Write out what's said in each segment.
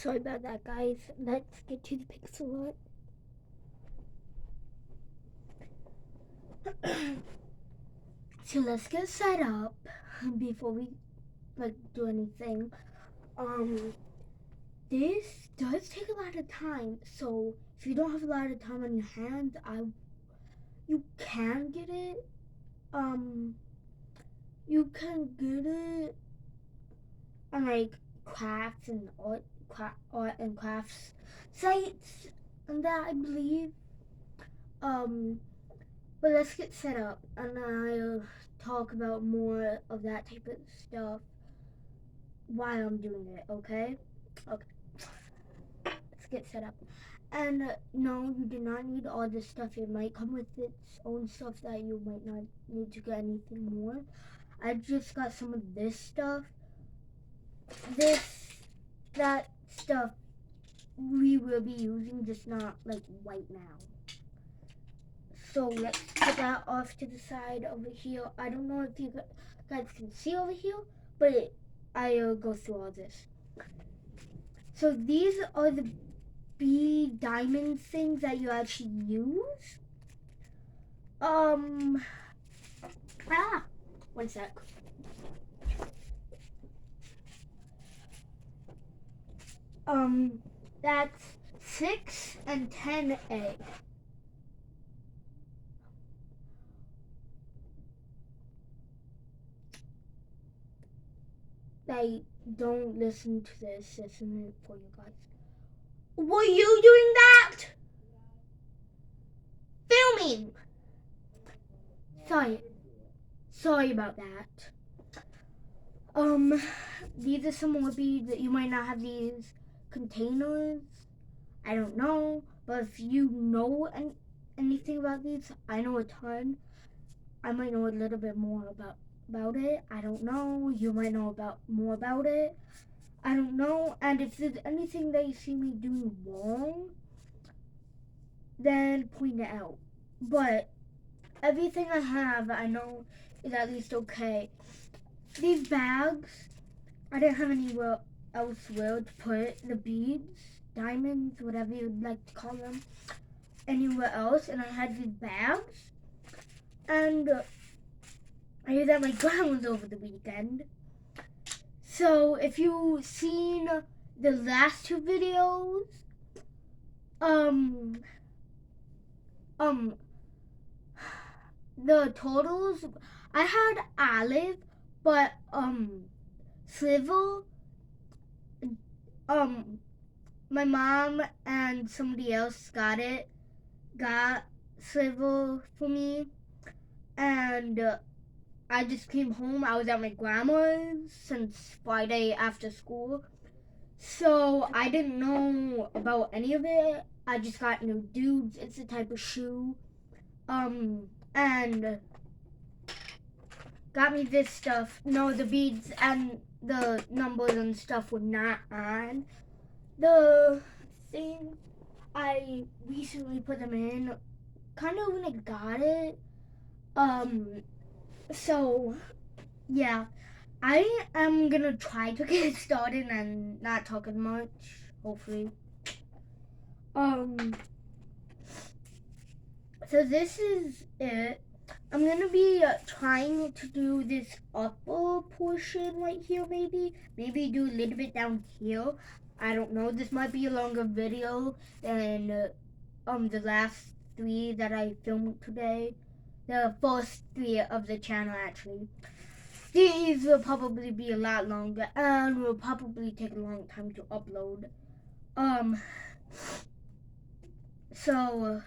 Sorry about that, guys. Let's get to the pixel art. So let's get set up before we do anything. This does take a lot of time, so if you don't have a lot of time on your hands, you can get it. You can get it on crafts and art and crafts sites and that, I believe. But let's get set up and I'll talk about more of that type of stuff while I'm doing it, okay? Okay. Let's get set up. And no, you do not need all this stuff. It might come with its own stuff that you might not need to get anything more. I just got some of this stuff. That stuff we will be using, just not right now. So let's put that off to the side over here. I don't know if you guys can see over here, but I'll go through all this. So these are the bead diamond things that you actually use. One sec. That's 6 and 10A. Don't listen to this. This isn't for you guys. Were you doing that? Filming. Sorry about that. These are some more beads that you might not have these containers. I don't know, but if you know anything about these, I know a ton. I might know a little bit more about it. I don't know. You might know more about it. I don't know. And if there's anything that you see me doing wrong, then point it out. But everything I have, I know is at least okay. These bags, I didn't have anywhere elsewhere to put the beads, diamonds, whatever you'd like to call them, anywhere else. And I had these bags. And I used at my grandma's over the weekend. So if you've seen the last two videos, the totals, I had Olive, but Sliver, my mom and somebody else got Sliver for me, and I just came home. I was at my grandma's since Friday after school, so I didn't know about any of it. I just got new dudes. It's a type of shoe, and got me this stuff. No, the beads and the numbers and stuff were not on the thing. I recently put them in, kind of when I got it. So yeah, I am gonna try to get started and not talk as much, hopefully. So this is it. I'm gonna be trying to do this upper portion right here, maybe do a little bit down here. I don't know. This might be a longer video than the last 3 that I filmed today. The first 3 of the channel, actually. These will probably be a lot longer and will probably take a long time to upload. So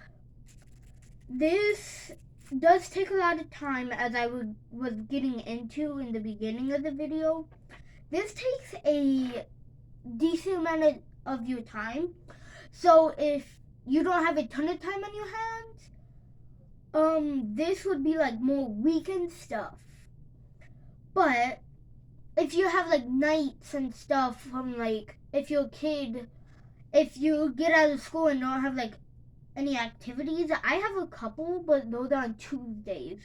this does take a lot of time, as I was getting into in the beginning of the video. This takes a decent amount of your time. So if you don't have a ton of time on your hands, this would be more weekend stuff. But if you have nights and stuff from if you're a kid, if you get out of school and don't have any activities, I have a couple, but those are on Tuesdays.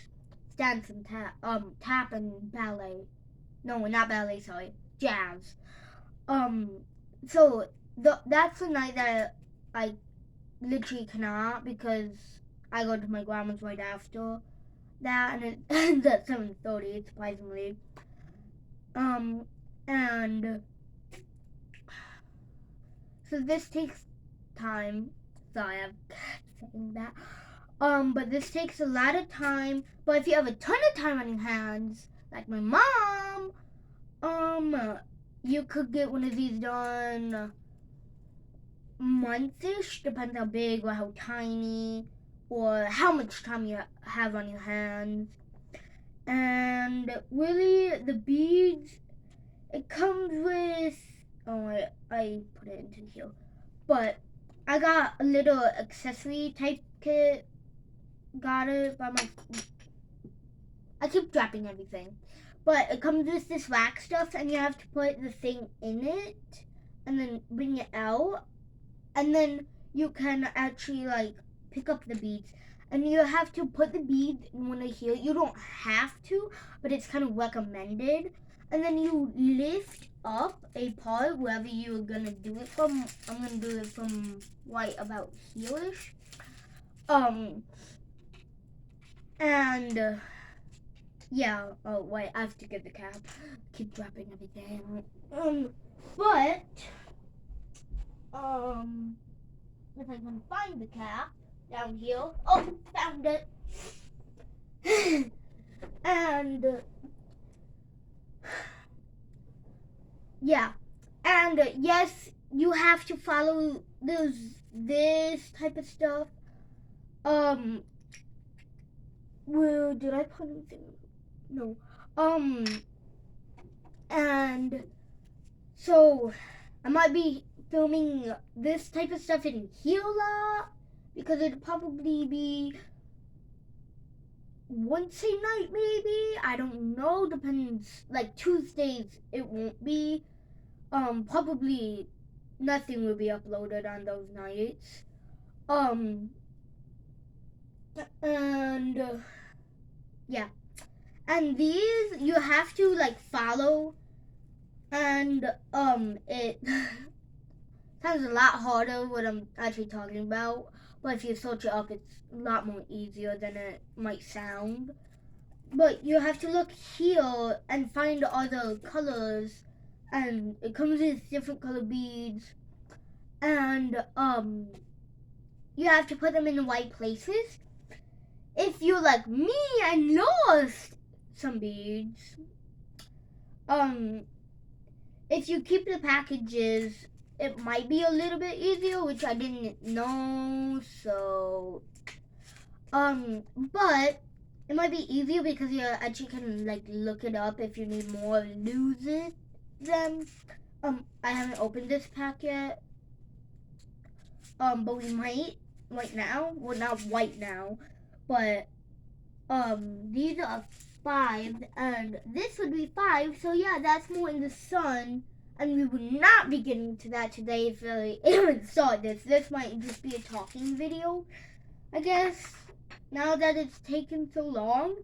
Dance and tap and ballet. No, not ballet, sorry. Jazz. So that's the night that I literally cannot because I go to my grandma's right after that, and it ends at 7:30, surprisingly. Um, and so this takes time. Sorry, I'm saying that. But this takes a lot of time. But if you have a ton of time on your hands, like my mom, you could get one of these done month-ish, depends how big or how tiny or how much time you have on your hands. And really, the beads, it comes with, I put it into here, but I got a little accessory type kit, got it by my, I keep dropping everything, but it comes with this wax stuff, and you have to put the thing in it, and then bring it out, and then you can actually like pick up the beads, and you have to put the beads in one of here. You don't have to, but it's kind of recommended. And then you lift up a part wherever you're gonna do it from. I'm gonna do it from right about here-ish. And yeah. Oh wait, I have to get the cap. Keep dropping everything. But if I can find the cap down here. Oh, found it. And yeah, and yes, you have to follow this type of stuff. Well, did I put anything? No. And so I might be filming this type of stuff in here a lot because it'd probably be once a night, maybe. I don't know. Depends. Like Tuesdays, it won't be. Probably nothing will be uploaded on those nights. And yeah, and these you have to like follow, and it sounds a lot harder what I'm actually talking about. But if you search it up, it's a lot more easier than it might sound. But you have to look here and find other colors, and it comes with different color beads, and you have to put them in the right places. If you're like me and lost some beads, if you keep the packages, it might be a little bit easier, which I didn't know. So, but it might be easier because you actually can like look it up if you need more, lose it. Them. I haven't opened this pack yet. But we might right now. Well, not right now, but these are 5, and this would be 5. So yeah, that's more in the sun. And we would not be getting to that today if I even saw this. This might just be a talking video, I guess. Now that it's taken so long.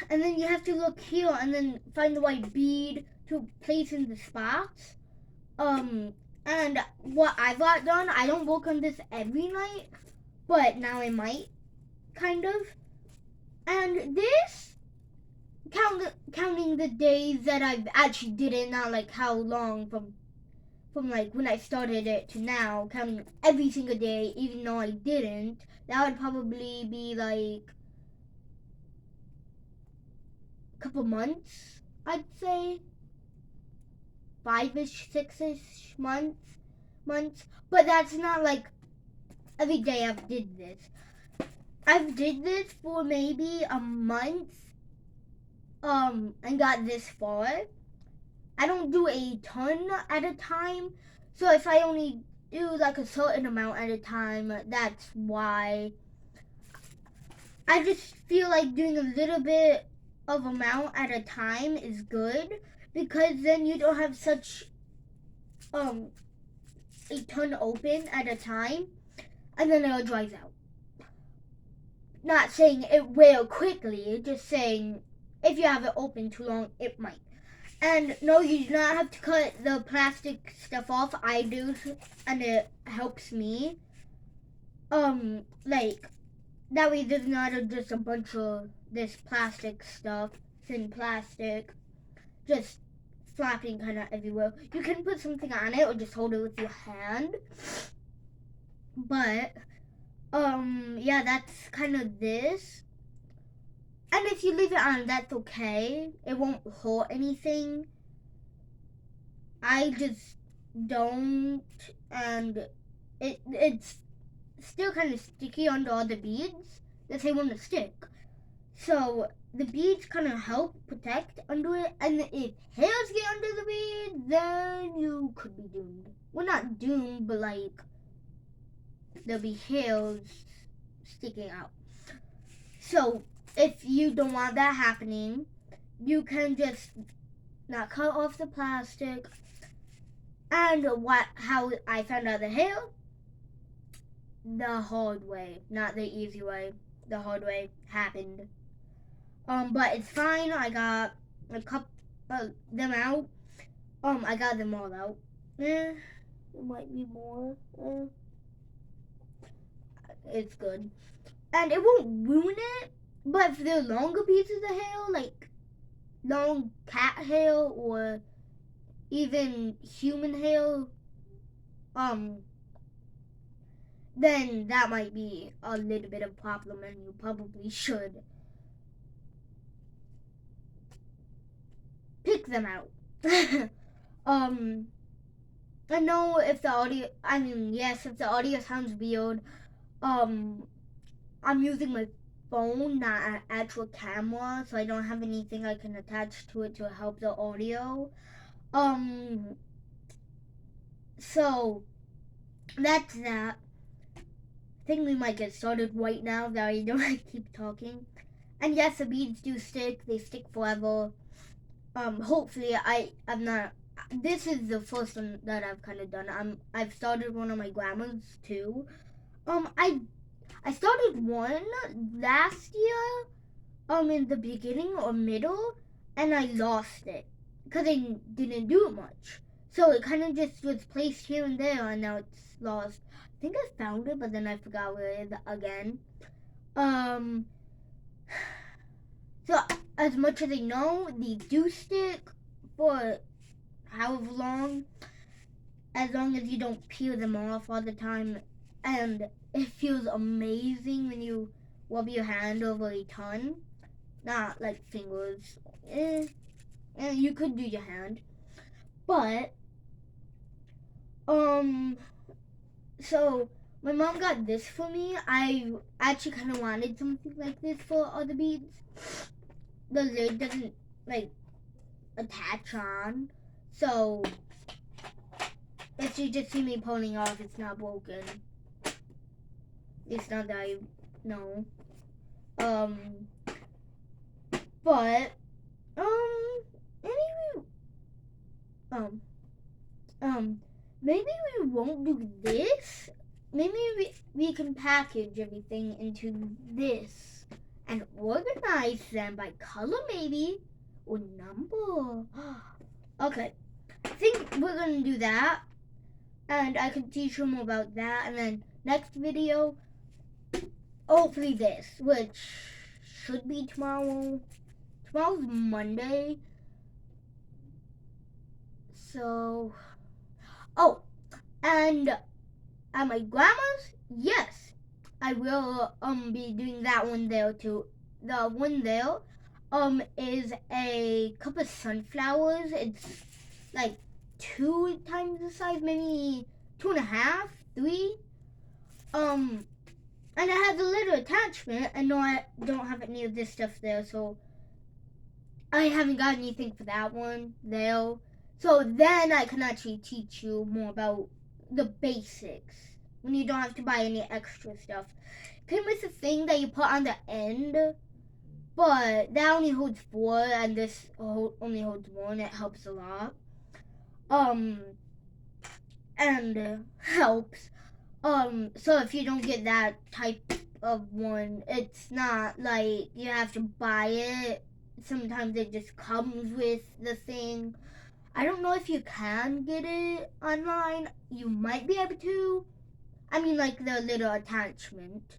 And then you have to look here and then find the right bead to place in the spots. And what I got done, I don't work on this every night, but now I might, kind of. And this, counting the days that I've actually did it, not like how long from like when I started it to now, counting every single day, even though I didn't, that would probably be like a couple months, I'd say. 5-ish, 6-ish months. But that's not like every day I've did this. I've did this for maybe a month, and got this far. I don't do a ton at a time, so if I only do like a certain amount at a time, that's why. I just feel like doing a little bit of amount at a time is good because then you don't have such a ton open at a time, and then it dries out. Not saying it will quickly, just saying if you have it open too long, it might. And no, you do not have to cut the plastic stuff off. I do, and it helps me. Like, that way there's not just a bunch of this plastic stuff, thin plastic, just flapping kind of everywhere. You can put something on it or just hold it with your hand. But, yeah, that's kind of this. And if you leave it on, that's okay. It won't hurt anything. I just don't, and it's still kind of sticky under all the beads that they want to stick. So the beads kind of help protect under it, and if hairs get under the bead, then you could be doomed. Well, not doomed, but like there'll be hairs sticking out. So if you don't want that happening, you can just not cut off the plastic. And how I found out the hair, the hard way, not the easy way. The hard way happened. But it's fine. I got a couple them out. I got them all out. There might be more. It's good, and it won't ruin it. But if they're longer pieces of hair, like long cat hair or even human hair, then that might be a little bit of a problem, and you probably should pick them out. I know if the audio, yes, if the audio sounds weird, I'm using my phone, not an actual camera, so I don't have anything I can attach to it to help the audio. So that's that. I think we might get started right now that I don't keep talking. And yes, the beads do stick. They stick forever. Hopefully I'm not. This is the first one that I've kind of done. I've started one of my grandma's too. I started one last year. In the beginning or middle, and I lost it because I didn't do it much. So it kind of just was placed here and there, and now it's lost. I think I found it, but then I forgot where it is again. So as much as I know, these do stick for however long, as long as you don't peel them off all the time, and it feels amazing when you rub your hand over a ton, not like fingers. You could do your hand, but so my mom got this for me. I actually kind of wanted something like this for other beads. The lid doesn't like attach on, so if you just see me pulling off, it's not broken. It's not that I know. But anyway, maybe we won't do this. Maybe we can package everything into this and organize them by color, maybe, or number. Okay, I think we're gonna do that, and I can teach you more about that, and then next video, hopefully this, which should be tomorrow. Tomorrow's Monday. So, and at my grandma's, yes, I will be doing that one there too. The one there is a cup of sunflowers. It's like 2 times the size, maybe 2.5, 3. And it has a little attachment. I know I don't have any of this stuff there, so I haven't got anything for that one there. So then I can actually teach you more about the basics when you don't have to buy any extra stuff. Came with a thing that you put on the end, but that only holds 4, and this only holds 1. It helps a lot. And helps. So if you don't get that type of one, it's not like you have to buy it. sometimes it just comes with the thing. I don't know if you can get it online. You might be able to. I mean, like the little attachment.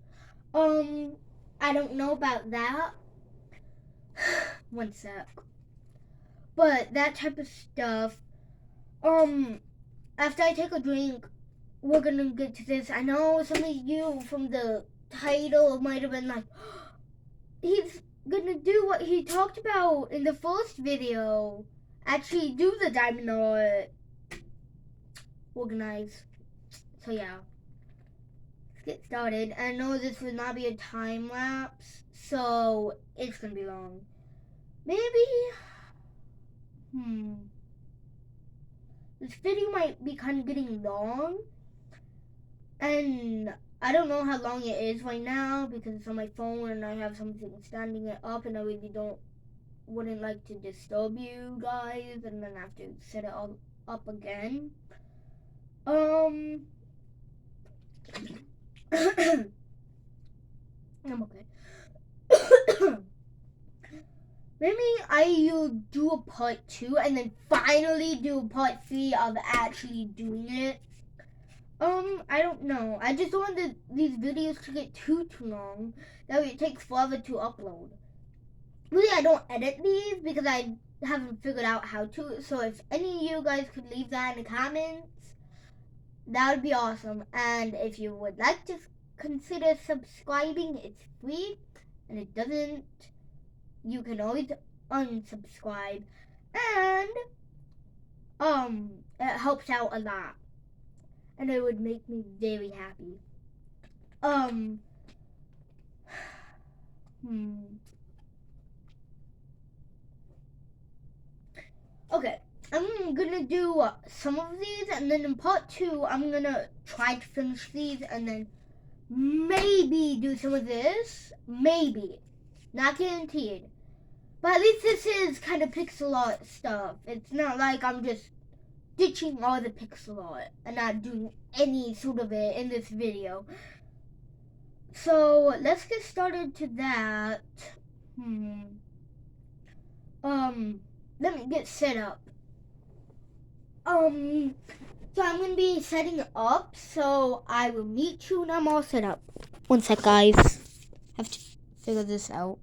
I don't know about that. One sec. But that type of stuff. After I take a drink, we're gonna get to this. I know some of you from the title might have been like, he's gonna do what he talked about in the first video. Actually do the diamond knot. Organize. So yeah. Let's get started. I know this will not be a time lapse, so it's gonna be long. Maybe this video might be kind of getting long. And I don't know how long it is right now because it's on my phone and I have something standing it up and I really wouldn't like to disturb you guys and then have to set it all up again. I'm okay. Maybe I'll do a part 2 and then finally do a part 3 of actually doing it. I don't know. I just don't want these videos to get too long. That way it takes forever to upload. Really, I don't edit these because I haven't figured out how to. So if any of you guys could leave that in the comments, that would be awesome. And if you would like to consider subscribing, it's free. And it doesn't, you can always unsubscribe. And, it helps out a lot. And it would make me very happy. Okay, I'm gonna do some of these, and then in part 2, I'm gonna try to finish these, and then maybe do some of this. Maybe. Not guaranteed. But at least this is kind of pixel art stuff. It's not like I'm just ditching all the pixel art and not doing any sort of it in this video. So let's get started to that. Let me get set up. So I'm gonna be setting it up, so I will meet you when I'm all set up. One sec, guys. Have to figure this out.